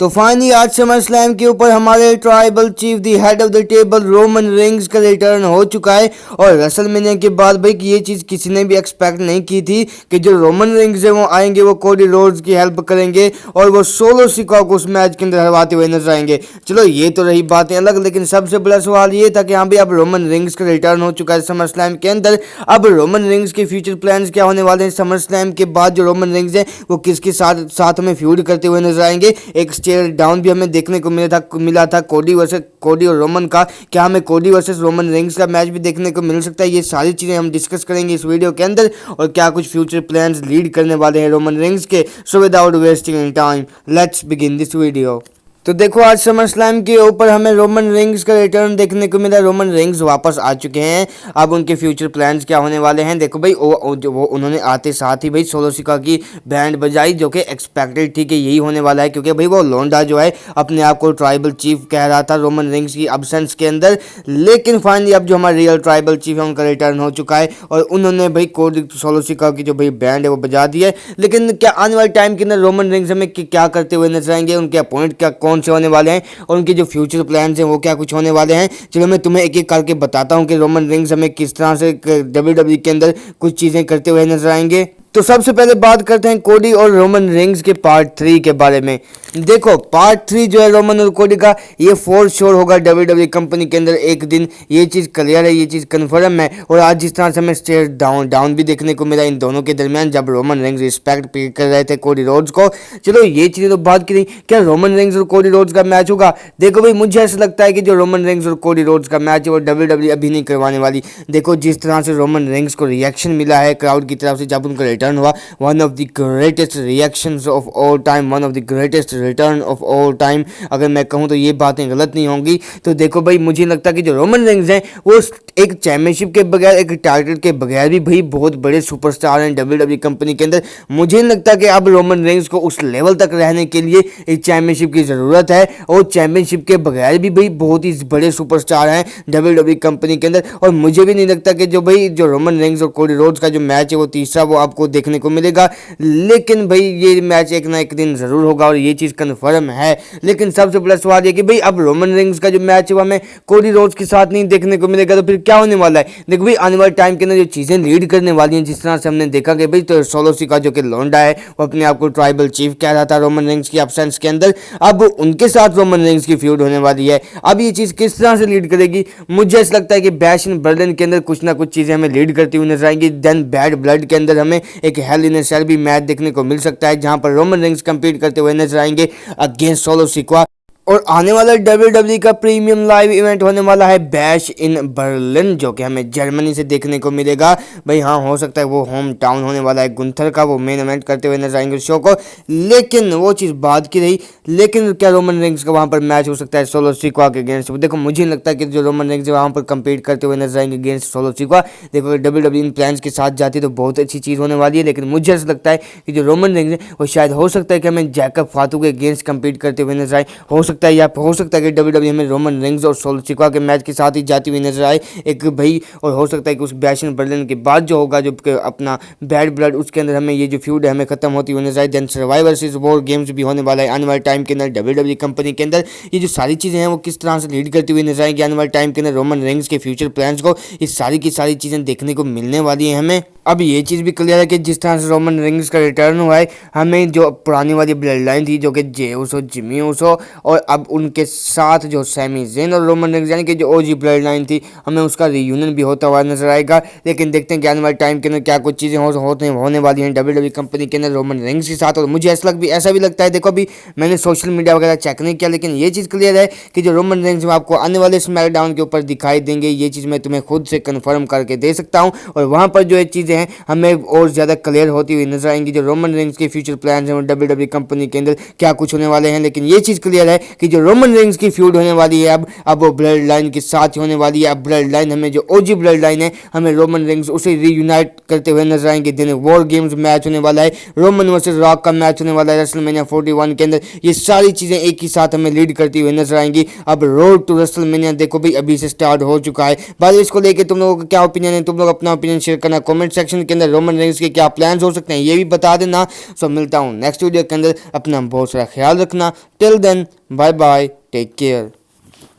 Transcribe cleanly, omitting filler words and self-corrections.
तो फाइनली आज summer slam के ऊपर हमारे tribal chief the head of the table Roman rings का रिटर्न हो चुका है। और रेसलमेनिया के बाद भाई ये चीज़ किसी ने भी एक्सपेक्ट नहीं की थी कि जो रोमन रिंग्स है वो आएंगे, वो कोडी रोड्स की हेल्प करेंगे और वो सोलो सिका को उस मैच के अंदर हरवाते हुए नजर आएंगे। चलो ये तो रही बातें अलग, लेकिन सबसे बड़ा सवाल ये था कि हाँ भाई अब रोमन रिंग्स का रिटर्न हो चुका है समर स्लैम के अंदर। अब रोमन रिंग्स के फ्यूचर प्लान्स क्या होने वाले हैं समर स्लैम के बाद? जो रोमन रिंग्स है वो किसके साथ साथ में फ्यूड करते हुए नजर आएंगे? एक स्टेयर डाउन भी हमें देखने को मिला था कोडी और रोमन का। क्या हमें कोडी वर्सेस रोमन रिंग्स का मैच भी देखने को मिल सकता है? ये सारी चीजें हम डिस्कस करेंगे इस वीडियो के अंदर। और क्या कुछ फ्यूचर प्लान्स लीड करने वाले हैं रोमन रिंग्स के। So without wasting any time let's begin this video. तो देखो आज समर स्लैम के ऊपर हमें रोमन रिंग्स का रिटर्न देखने को मिला। रोमन रिंग्स वापस आ चुके हैं। अब उनके फ्यूचर प्लान्स क्या होने वाले हैं? देखो भाई वो उन्होंने आते साथ ही भाई सोलो सिका की बैंड बजाई, जो कि एक्सपेक्टेड थी कि यही होने वाला है, क्योंकि भाई वो लोंडा जो है अपने आप को ट्राइबल चीफ कह रहा था रोमन रिंग्स की अब्सेंस के अंदर। लेकिन फाइनली अब जो हमारा रियल ट्राइबल चीफ है उनका रिटर्न हो चुका है और उन्होंने भाई कोडी सोलो सिका की जो भाई बैंड है वो बजा दी है। लेकिन क्या आने वाले टाइम के अंदर रोमन रिंग्स हमें क्या करते हुए नजर आएंगे? उनके अपोनेंट क्या कौन से होने वाले हैं और उनके जो फ्यूचर प्लान्स हैं वो क्या कुछ होने वाले हैं? चलो मैं तुम्हें एक एक करके बताता हूं कि रोमन रिंग्स हमें किस तरह से WWE के अंदर कुछ चीजें करते हुए नजर आएंगे। तो सबसे पहले बात करते हैं कोडी और रोमन रिंग्स के पार्ट 3 के बारे में। देखो पार्ट 3 जो है रोमन और कोडी का, ये फोर श्योर होगा WWE कंपनी के अंदर एक दिन। ये चीज़ क्लियर है, ये चीज़ कन्फर्म है। और आज जिस तरह से हमें स्टेयर डाउन भी देखने को मिला इन दोनों के दरमियान, जब रोमन रिंग्स रिस्पेक्ट पे कर रहे थे कोडी रोड्स को। चलो ये चीज़ें तो बात की नहीं, क्या रोमन रिंग्स और कोडी रोड्स का मैच होगा? देखो भाई मुझे ऐसा लगता है कि जो रोमन रिंग्स और कोडी रोड्स का मैच है वो WWE अभी नहीं करवाने वाली। देखो जिस तरह से रोमन रिंग्स को रिएक्शन मिला है क्राउड की तरफ से जब उनका रिटर्न हुआ, one of the greatest reactions of all time, one of the greatest return of all time, अगर मैं कहूं तो ये बातें गलत नहीं होंगी। तो देखो भाई मुझे लगता है कि जो रोमन रिंग्स हैं वो एक चैंपियनशिप के बगैर, एक टाइटल के बगैर भी भाई बहुत बड़े सुपरस्टार हैं WWE कंपनी के अंदर। मुझे लगता है कि अब रोमन रिंग्स को उस लेवल तक रहने के लिए एक चैंपियनशिप की ज़रूरत है और चैंपियनशिप के बगैर भी भाई बहुत ही बड़े सुपरस्टार हैं WWE कंपनी के अंदर। और मुझे भी नहीं लगता कि जो रोमन रिंग्स और कोडी रोड्स का जो मैच है वो तीसरा वो आपको देखने को मिलेगा। लेकिन भाई ये मैच एक ना एक दिन ज़रूर होगा और ये चीज़ कन्फर्म है। लेकिन सबसे बड़ा सवाल ये कि भाई अब रोमन रिंग्स का जो मैच है वो हमें कोडी रोड्स के साथ नहीं देखने को मिलेगा, तो फिर क्या होने वाला है? देखो भाई आने वाले टाइम के अंदर जो चीज़ें लीड करने वाली हैं, जिस तरह से हमने देखा कि भाई तो सोलो सिका जो कि लोंडा है वो अपने आप को ट्राइबल चीफ कह रहा था रोमन रिंग्स की एब्सेंस के अंदर, अब उनके साथ रोमन रिंग्स की फ्यूड होने वाली है। अब ये चीज़ किस तरह से लीड करेगी? मुझे ऐसा लगता है कि बैश इन बर्लिन के अंदर कुछ ना कुछ चीज़ें हमें लीड करती हुई नजर आएंगी। देन बैड ब्लड के अंदर हमें एक हेल इन अ सेल भी मैच देखने को मिल सकता है, जहां पर रोमन रिंग्स कंपीट करते हुए नजर आएंगे अगेंस्ट सोलो सिका। और आने वाला WWE का प्रीमियम लाइव इवेंट होने वाला है बैश इन बर्लिन, जो कि हमें जर्मनी से देखने को मिलेगा। भाई हाँ हो सकता है वो होम टाउन होने वाला है गुंथर का, वो मेन इवेंट करते हुए नजर आएंगे शो को। लेकिन वो चीज़ बात की रही, लेकिन क्या रोमन रिंग्स का वहाँ पर मैच हो सकता है सोलो सिका के अगेंस्ट? देखो मुझे लगता है कि जो रोमन रिंग्स वहाँ पर कंपीट करते हुए नजर आएंगे अगेंस्ट सोलो सिका। देखो अगर WWE इन प्लान्स के साथ जाती है तो बहुत अच्छी चीज़ होने वाली है। लेकिन मुझे ऐसा लगता है कि जो रोमन रिंग्स है वो शायद हो सकता है कि हमें जैकब फातू के अगेंस्ट कंपीट करते हुए नजर आए। या हो सकता है कि WWE हमें रोमन रिंग्स और सोलो सिका के मैच के साथ ही जाती हुई नजर आए एक भाई। और हो सकता है कि उस बैश इन बर्लिन के बाद जो होगा, जो अपना बैड ब्लड, उसके अंदर हमें ये जो फ्यूड है हमें खत्म होती हुई नजर आए। Then survivor versus war games भी होने वाला है आने वाले टाइम के अंदर WWE कंपनी के अंदर। ये जो सारी चीज़ें हैं वो किस तरह से लीड करती हुई नजर आएंगी आने वाले टाइम के अंदर रोमन रिंग्स के फ्यूचर प्लान्स को, ये सारी की सारी चीज़ें देखने को मिलने वाली हैं हमें। अब ये चीज़ भी क्लियर है कि जिस तरह से रोमन रिंग्स का रिटर्न हुआ है, हमें जो पुरानी वाली ब्लड लाइन थी जो कि जे उसो, जिमी उसो, और अब उनके साथ जो सैमी ज़ेन और रोमन रिंग्स यानी कि जो ओजी ब्लड लाइन थी, हमें उसका रीयूनियन भी होता हुआ नजर आएगा। लेकिन देखते हैं कि आने वाले टाइम के अंदर क्या कुछ चीज़ें होने वाली हैं WWE कंपनी के अंदर रोमन रिंग्स के साथ। और मुझे ऐसा भी लगता है, देखो अभी मैंने सोशल मीडिया वगैरह चेक नहीं किया, लेकिन ये चीज़ क्लियर है कि जो रोमन रिंग्स में आपको आने वाले स्मैकडाउन के ऊपर दिखाई देंगे, ये चीज़ मैं तुम्हें खुद से कन्फर्म करके दे सकता हूँ। और वहाँ पर जो ये चीज़ें हैं हमें और ज़्यादा क्लियर होती हुई नजर आएंगी। जो रोमन रिंग्स के फ्यूचर प्लान्स हैं WWE कंपनी के अंदर क्या कुछ होने वाले हैं। लेकिन ये चीज़ क्लियर है कि जो रोमन रिंग्स की फ्यूड होने वाली है अब वो ब्लड लाइन के साथ होने वाली है। अब ब्लड लाइन हमें जो ओजी ब्लड लाइन है, हमें रोमन रिंग्स उसे रीयूनाइट करते हुए नजर आएंगे। दिन वॉर गेम्स मैच होने वाला है, रोमन वर्सेस रॉक का मैच होने वाला है रेसलमेनिया 41 के अंदर। ये सारी चीज़ें एक ही साथ हमें लीड करती हुई नजर आएंगी। अब रोड टू रेसलमेनिया देखो भाई अभी से स्टार्ट हो चुका है। बात इसको लेकर तुम लोगों का क्या ओपिनियन है? तुम लोग अपना ओपिनियन शेयर करना कमेंट सेक्शन सेक्शन के अंदर रोमन रेंज के क्या प्लान्स हो सकते हैं ये भी बता देना। सो मिलता हूँ नेक्स्ट वीडियो के अंदर, अपना बहुत सारा ख्याल रखना। Till then bye bye, take care.